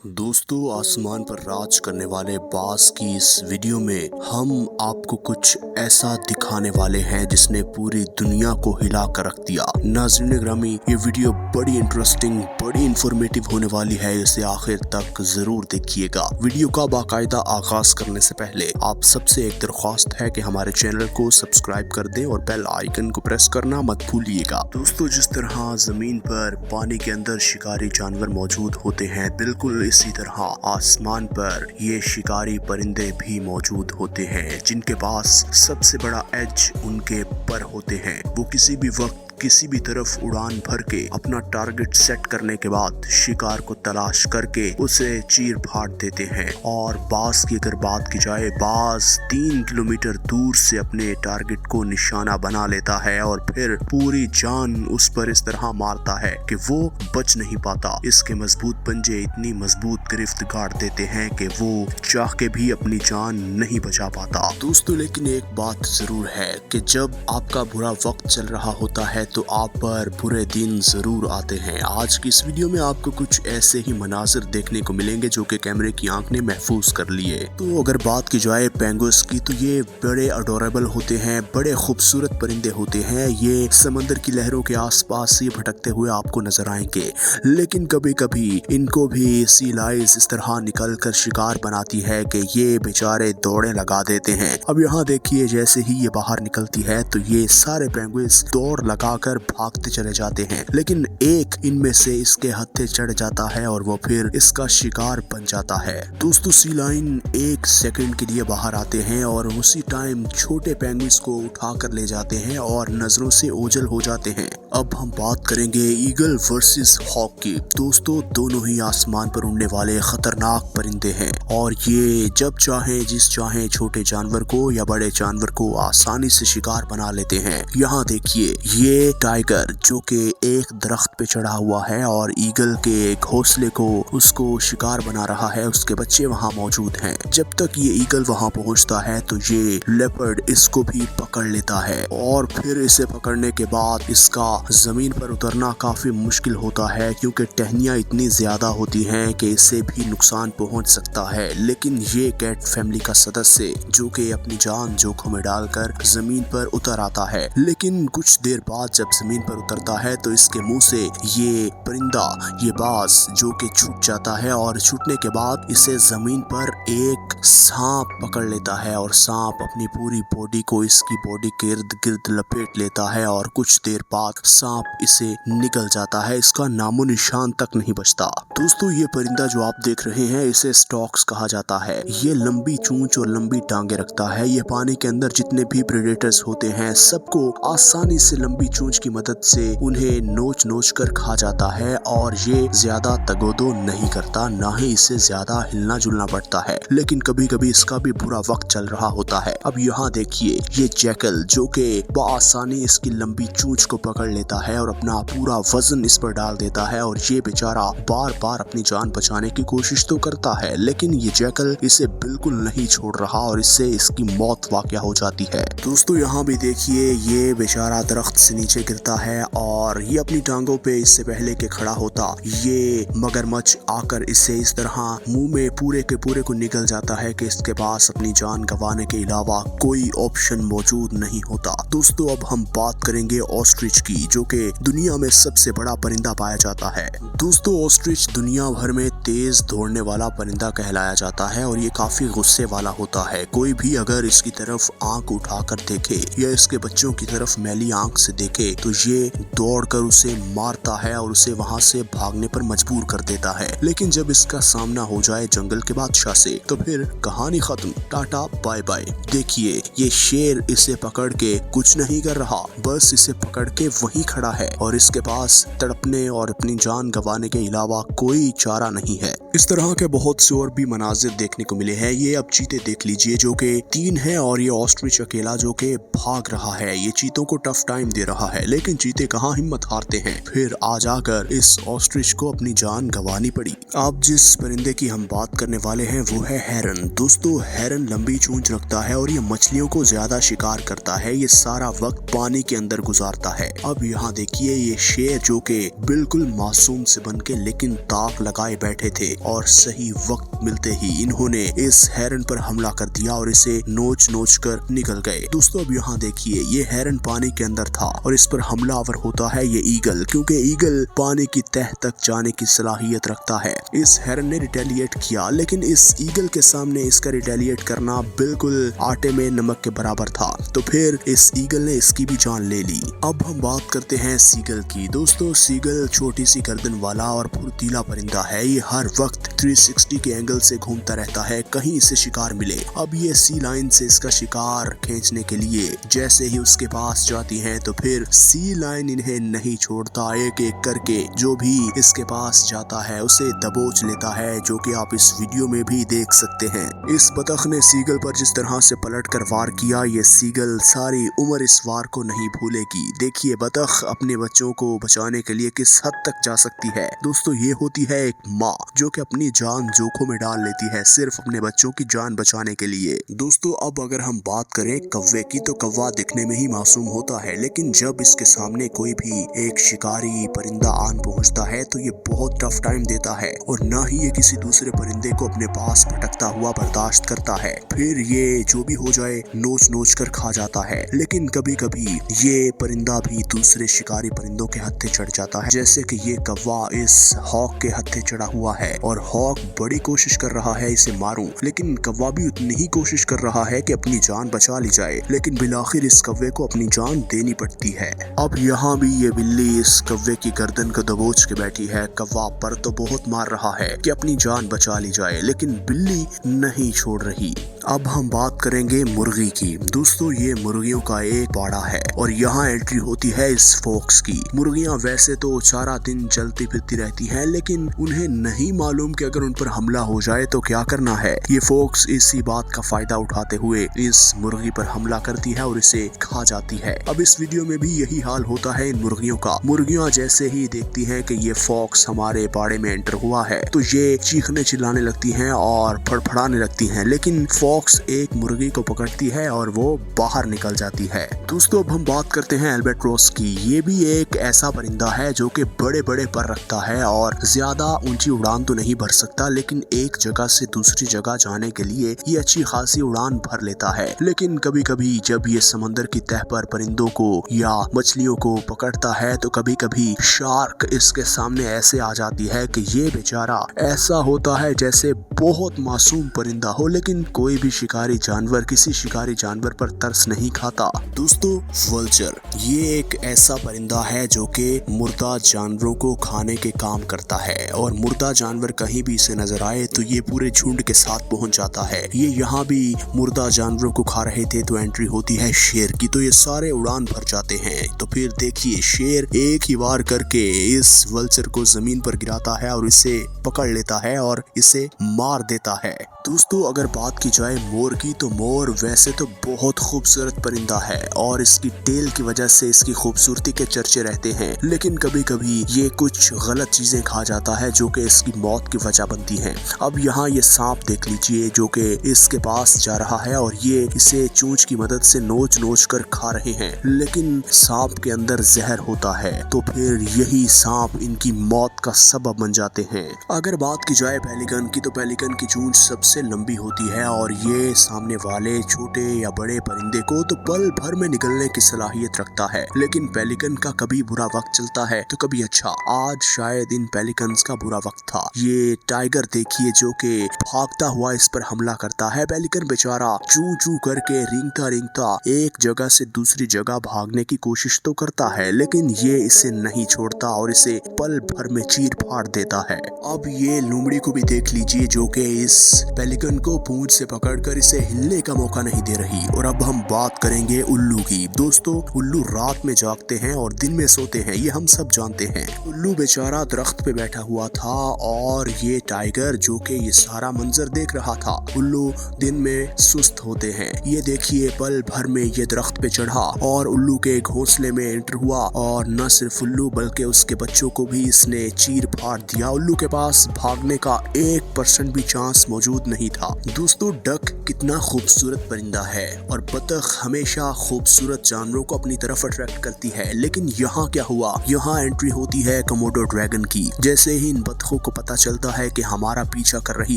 दोस्तों, आसमान पर राज करने वाले बाज की इस वीडियो में हम आपको कुछ ऐसा दिखाने वाले हैं जिसने पूरी दुनिया को हिला कर रख दिया। नाज़रीन ग्रामी, ये वीडियो बड़ी इंटरेस्टिंग, बड़ी इंफॉर्मेटिव होने वाली है। इसे आखिर तक जरूर देखिएगा। वीडियो का बाकायदा आगाज करने से पहले आप सबसे एक दरख्वास्त है कि हमारे चैनल को सब्सक्राइब कर दें और बेल आइकन को प्रेस करना मत भूलिएगा। दोस्तों, जिस तरह जमीन पर पानी के अंदर शिकारी जानवर मौजूद होते हैं, बिल्कुल इसी तरह आसमान पर ये शिकारी परिंदे भी मौजूद होते हैं, जिनके पास सबसे बड़ा एज उनके पर होते हैं। वो किसी भी वक्त किसी भी तरफ उड़ान भर के अपना टारगेट सेट करने के बाद शिकार को तलाश करके उसे चीर फाड़ देते हैं। और बाज की अगर बात की जाए, बाज 3 किलोमीटर दूर से अपने टारगेट को निशाना बना लेता है और फिर पूरी जान उस पर इस तरह मारता है कि वो बच नहीं पाता। इसके मजबूत पंजे इतनी मजबूत गिरफ्त गाड़ देते हैं कि वो चाह के भी अपनी जान नहीं बचा पाता। दोस्तों, लेकिन एक बात जरूर है कि जब आपका बुरा वक्त चल रहा होता है तो आप पर बुरे दिन जरूर आते हैं। आज की इस वीडियो में आपको कुछ ऐसे ही मनाजिर देखने को मिलेंगे जो कि कैमरे की आंख ने महफूज कर लिए। तो अगर बात की जाए पेंगुइन्स की, तो ये बड़े अडोरेबल होते हैं, बड़े खूबसूरत परिंदे होते हैं। ये समंदर की लहरों के आसपास ही भटकते हुए आपको नजर आएंगे, लेकिन कभी कभी इनको भी सी लाइस इस तरह निकल कर शिकार बनाती है कि ये बेचारे दौड़े लगा देते हैं। अब यहाँ देखिए, जैसे ही ये बाहर निकलती है तो ये सारे पेंगुइन्स दौड़ लगा कर भागते चले जाते हैं, लेकिन एक इनमें से इसके हत्थे चढ़ जाता है और वो फिर इसका शिकार बन जाता है। दोस्तों, सी लाइन 1 सेकंड के लिए बाहर आते हैं और उसी टाइम छोटे पेंगुइन्स को उठा कर ले जाते हैं और नजरों से ओझल हो जाते हैं। अब हम बात करेंगे ईगल वर्सेस हॉक की। दोस्तों, दोनों ही आसमान पर उड़ने वाले खतरनाक परिंदे हैं और ये जब चाहे जिस चाहे छोटे जानवर को या बड़े जानवर को आसानी से शिकार बना लेते हैं। यहाँ देखिए, ये टाइगर जो कि एक दरख्त पे चढ़ा हुआ है और ईगल के घोंसले को उसको शिकार बना रहा है, उसके बच्चे वहाँ मौजूद हैं। जब तक ये ईगल वहाँ पहुँचता है तो ये लेपर्ड इसको भी पकड़ लेता है और फिर इसे पकड़ने के बाद इसका जमीन पर उतरना काफी मुश्किल होता है, क्योंकि टहनियाँ इतनी ज्यादा होती हैं कि इससे भी नुकसान पहुँच सकता है। लेकिन ये कैट फैमिली का सदस्य जो कि अपनी जान जोखिम में डालकर जमीन पर उतर आता है, लेकिन कुछ देर बाद जब जमीन पर उतरता है तो इसके मुंह से ये परिंदा, ये बाज जो कि छूट जाता है और छूटने के बाद इसे जमीन पर एक सांप पकड़ लेता है और सांप अपनी पूरी बॉडी को इसकी बॉडी के इर्द गिर्द लपेट लेता है और कुछ देर बाद सांप इसे निगल जाता है। इसका नामो निशान तक नहीं बचता। दोस्तों, ये परिंदा जो आप देख रहे हैं इसे स्टॉक्स कहा जाता है। ये लंबी चोंच और लंबी टांगे रखता है। ये पानी के अंदर जितने भी प्रेडेटर्स होते हैं सबको आसानी से लंबी चोंच की मदद से उन्हें नोच नोच कर खा जाता है और ये ज्यादा तगोदो नहीं करता, ना ही इसे ज्यादा हिलना जुलना पड़ता है। लेकिन कभी कभी इसका भी बुरा वक्त चल रहा होता है। अब यहाँ देखिए, ये जैकल जो कि बआसानी इसकी लंबी चोंच को पकड़ लेता है और अपना पूरा वजन इस पर डाल देता है और ये बेचारा बार बार अपनी जान बचाने की कोशिश तो करता है, लेकिन ये जैकल इसे बिल्कुल नहीं छोड़ रहा और इससे इसकी मौत वाक़या हो जाती है। दोस्तों, यहाँ भी देखिए, ये बेचारा दरख्त से नीचे गिरता है और ये अपनी टांगों पे इससे पहले के खड़ा होता, ये मगरमच्छ आकर इसे इस तरह मुंह में पूरे के पूरे को निगल जाता है कि इसके पास अपनी जान गंवाने के अलावा कोई ऑप्शन मौजूद नहीं होता। दोस्तों, अब हम बात करेंगे ऑस्ट्रिच की, जो कि दुनिया में सबसे बड़ा परिंदा पाया जाता है। दोस्तों, ऑस्ट्रिच दुनिया भर में तेज दौड़ने वाला परिंदा कहलाया जाता है और ये काफी गुस्से वाला होता है। कोई भी अगर इसकी तरफ आंख उठाकर देखे या इसके बच्चों की तरफ मैली आंख से देखे तो ये दौड़कर उसे मारता है और उसे वहां से भागने पर मजबूर कर देता है। लेकिन जब इसका सामना हो जाए जंगल के बादशाह से तो फिर कहानी खत्म, टाटा बाय बाय। देखिए, ये शेर इसे पकड़ के कुछ नहीं कर रहा, बस इसे पकड़ के वहीं खड़ा है और इसके पास तड़पने और अपनी जान गंवाने के अलावा कोई चारा नहीं है। इस तरह के बहुत से और भी मनाजिर देखने को मिले हैं। ये अब चीते देख लीजिए जो कि 3 है और ये ऑस्ट्रिच अकेला जो कि भाग रहा है। ये चीतों को टफ टाइम दे रहा है, लेकिन चीते कहाँ हिम्मत हारते हैं। फिर आ जाकर इस ऑस्ट्रिच को अपनी जान गंवानी पड़ी। अब जिस परिंदे की हम बात करने वाले हैं वो है हेरन। दोस्तों, हेरन लंबी चोंच रखता है और ये मछलियों को ज्यादा शिकार करता है। ये सारा वक्त पानी के अंदर गुजारता है। अब यहाँ देखिए, ये शेर जो कि बिल्कुल मासूम से बन के लेकिन ताक लगाए बैठा बैठे थे और सही वक्त मिलते ही इन्होंने इस हेरन पर हमला कर दिया और इसे नोच कर निकल गए। दोस्तों अब यहाँ देखिए, ये हेरन पानी के अंदर था और इस पर हमलावर होता है ये ईगल, क्योंकि ईगल पानी की तह तक जाने की सलाहियत रखता है। इस हेरन ने रिटेलिएट किया, लेकिन इस ईगल के सामने इसका रिटेलिएट करना बिल्कुल आटे में नमक के बराबर था। तो फिर इस ईगल ने इसकी भी जान ले ली। अब हम बात करते हैं सीगल की। दोस्तों सीगल छोटी सी गर्दन वाला और फुर्तीला परिंदा है। ये हर वक्त 360 के एंगल से घूमता रहता है, कहीं इसे शिकार मिले। अब ये सी लाइन से इसका शिकार खींचने के लिए जैसे ही उसके पास जाती हैं तो फिर सी लाइन इन्हें नहीं छोड़ता। एक एक करके जो भी इसके पास जाता है उसे दबोच लेता है, जो कि आप इस वीडियो में भी देख सकते हैं। इस बतख ने सीगल पर जिस तरह से पलट कर वार किया, ये सीगल सारी उम्र इस वार को नहीं भूलेगी। देखिए बतख अपने बच्चों को बचाने के लिए किस हद तक जा सकती है। दोस्तों ये होती है एक माँ जो कि अपनी जान जोखिम में डाल लेती है सिर्फ अपने बच्चों की जान बचाने के लिए। दोस्तों अब अगर हम बात करें कौवे की, तो कौवा दिखने में ही मासूम होता है, लेकिन जब इसके सामने कोई भी एक शिकारी परिंदा आन पहुंचता है तो ये बहुत टफ टाइम देता है और ना ही ये किसी दूसरे परिंदे को अपने पास भटकता हुआ बर्दाश्त करता है। फिर ये जो भी हो जाए नोच कर खा जाता है। लेकिन कभी कभी ये परिंदा भी दूसरे शिकारी परिंदों के हत्थे चढ़ जाता है, जैसे कि ये कौवा इस हॉक के हत्थे चढ़ा हुआ है और हॉक बड़ी कोशिश कर रहा है इसे मारूं, लेकिन कौवा भी उतनी ही कोशिश कर रहा है कि अपनी जान बचा ली जाए, लेकिन बिलाखिर इस कौवे को अपनी जान देनी पड़ती है। अब यहाँ भी ये बिल्ली इस कौवे की गर्दन को दबोच के बैठी है। कौवा पर तो बहुत मार रहा है कि अपनी जान बचा ली जाए, लेकिन बिल्ली नहीं छोड़ रही। अब हम बात करेंगे मुर्गी की। दोस्तों ये मुर्गियों का एक बाड़ा है और यहाँ एंट्री होती है इस फॉक्स की। मुर्गियाँ वैसे तो सारा दिन चलती फिरती रहती हैं, लेकिन उन्हें नहीं मालूम कि अगर उन पर हमला हो जाए तो क्या करना है। ये फॉक्स इसी बात का फायदा उठाते हुए इस मुर्गी पर हमला करती है और इसे खा जाती है। अब इस वीडियो में भी यही हाल होता है इन मुर्गियों का। मुर्गियाँ जैसे ही देखती हैं कि ये फॉक्स हमारे बाड़े में एंटर हुआ है तो ये चीखने चिल्लाने लगती हैं और फड़फड़ाने लगती हैं, लेकिन फॉक्स एक मुर्गी को पकड़ती है और वो बाहर निकल जाती है। दोस्तों अब हम बात करते हैं अल्बाट्रोस की। ये भी एक ऐसा परिंदा है जो कि बड़े बड़े पर रखता है और ज्यादा ऊंची उड़ान तो नहीं भर सकता, लेकिन एक जगह से दूसरी जगह जाने के लिए ये अच्छी खासी उड़ान भर लेता है। लेकिन कभी कभी जब ये समंदर की तह पर परिंदों को या मछलियों को पकड़ता है तो कभी कभी शार्क इसके सामने ऐसे आ जाती है कि ये बेचारा ऐसा होता है जैसे बहुत मासूम परिंदा हो, लेकिन कोई भी शिकारी जानवर किसी शिकारी जानवर पर तरस नहीं खाता। दोस्तों वल्चर ये एक ऐसा परिंदा है जो कि मुर्दा जानवरों को खाने के काम करता है और मुर्दा जानवर कहीं भी इसे नजर आए तो ये पूरे झुंड के साथ पहुंच जाता है। ये यहाँ भी मुर्दा जानवरों को खा रहे थे तो एंट्री होती है शेर की, तो ये सारे उड़ान भर जाते हैं। तो फिर देखिए शेर एक ही वार करके इस वल्चर को जमीन पर गिराता है और इसे पकड़ लेता है और इसे मार देता है। दोस्तों अगर बात की जाए मोर की, तो मोर वैसे तो बहुत खूबसूरत परिंदा है और इसकी टेल की वजह से इसकी खूबसूरती के चर्चे रहते हैं, लेकिन कभी कभी ये कुछ गलत चीजें खा जाता है जो कि इसकी मौत की वजह बनती हैं। अब यहाँ ये सांप देख लीजिए जो कि इसके पास जा रहा है और ये इसे चोंच की मदद से नोच कर खा रहे हैं, लेकिन सांप के अंदर जहर होता है तो फिर यही सांप इनकी मौत का सबब बन जाते हैं। अगर बात की जाए पेलिकन की, तो पेलिकन की चोंच सबसे लंबी होती है और ये सामने वाले छोटे या बड़े परिंदे को तो पल भर में निगलने की सलाहियत रखता है, लेकिन पेलिकन का कभी बुरा वक्त चलता है तो कभी अच्छा। आज शायद इन पेलिकन्स का बुरा वक्त था। ये टाइगर देखिए जो कि भागता हुआ इस पर हमला करता है। पेलिकन बेचारा चू चू करके रेंगता एक जगह से दूसरी जगह भागने की कोशिश तो करता है, लेकिन ये इसे नहीं छोड़ता और इसे पल भर में चीर फाड़ देता है। अब ये लोमड़ी को भी देख लीजिए जो कि इस पेलिकन को पूंछ से पकड़कर इसे हिलने का मौका नहीं दे रही। और अब हम बात करेंगे उल्लू की। दोस्तों उल्लू रात में जागते हैं और दिन में सोते हैं, ये हम सब जानते हैं। उल्लू बेचारा दरख्त पे बैठा हुआ था और ये टाइगर जो कि ये सारा मंजर देख रहा था। उल्लू दिन में सुस्त होते हैं। ये देखिए पल भर में ये दरख्त पे चढ़ा और उल्लू के घोंसले में एंटर हुआ और न सिर्फ उल्लू बल्कि उसके बच्चों को भी इसने चीर फाड़ दिया। उल्लू के पास भागने का 1% भी चांस मौजूद नहीं था। दोस्तों डक बतख कितना खूबसूरत परिंदा है और बतख हमेशा खूबसूरत जानवरों को अपनी तरफ अट्रैक्ट करती है। लेकिन यहाँ क्या हुआ, यहाँ एंट्री होती है कोमोडो ड्रैगन की। जैसे ही इन बतखों को पता चलता है कि हमारा पीछा कर रही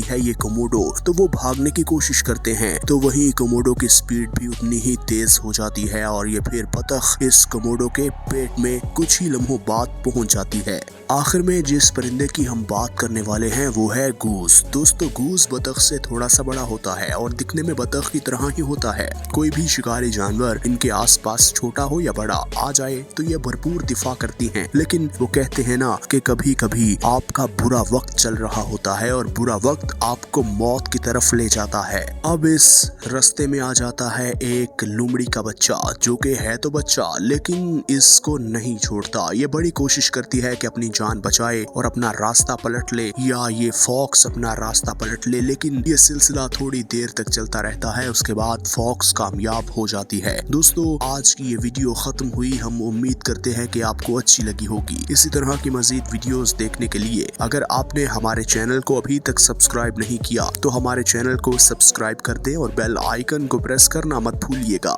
है ये कोमोडो, तो वो भागने की कोशिश करते हैं। तो वहीं कोमोडो की स्पीड भी उतनी ही तेज हो जाती है और ये फिर बतख इस कोमोडो के पेट में कुछ ही लम्हों बाद पहुंच जाती है। आखिर में जिस परिंदे की हम बात करने वाले हैं वो है गूस। दोस्तों, गूस बतख से थोड़ा सा बड़ा होता है और दिखने में बतख की तरह ही होता है। कोई भी शिकारी जानवर इनके आसपास छोटा हो या बड़ा आ जाए तो ये भरपूर दिफा करती हैं। लेकिन वो कहते हैं ना कि कभी कभी आपका बुरा वक्त चल रहा होता है और बुरा वक्त आपको मौत की तरफ ले जाता है। अब इस रास्ते में आ जाता है एक लोमड़ी का बच्चा, जो कि है तो बच्चा लेकिन इसको नहीं छोड़ता। ये बड़ी कोशिश करती है कि अपनी जान बचाए और अपना रास्ता पलट ले, या ये फॉक्स अपना रास्ता पलट ले। लेकिन ये सिलसिला थोड़ी देर तक चलता रहता है, उसके बाद फॉक्स कामयाब हो जाती है। दोस्तों, आज की ये वीडियो खत्म हुई। हम उम्मीद करते हैं कि आपको अच्छी लगी होगी। इसी तरह की मजीद वीडियोस देखने के लिए अगर आपने हमारे चैनल को अभी तक सब्सक्राइब नहीं किया तो हमारे चैनल को सब्सक्राइब कर दें और बेल आइकन को प्रेस करना मत भूलिएगा।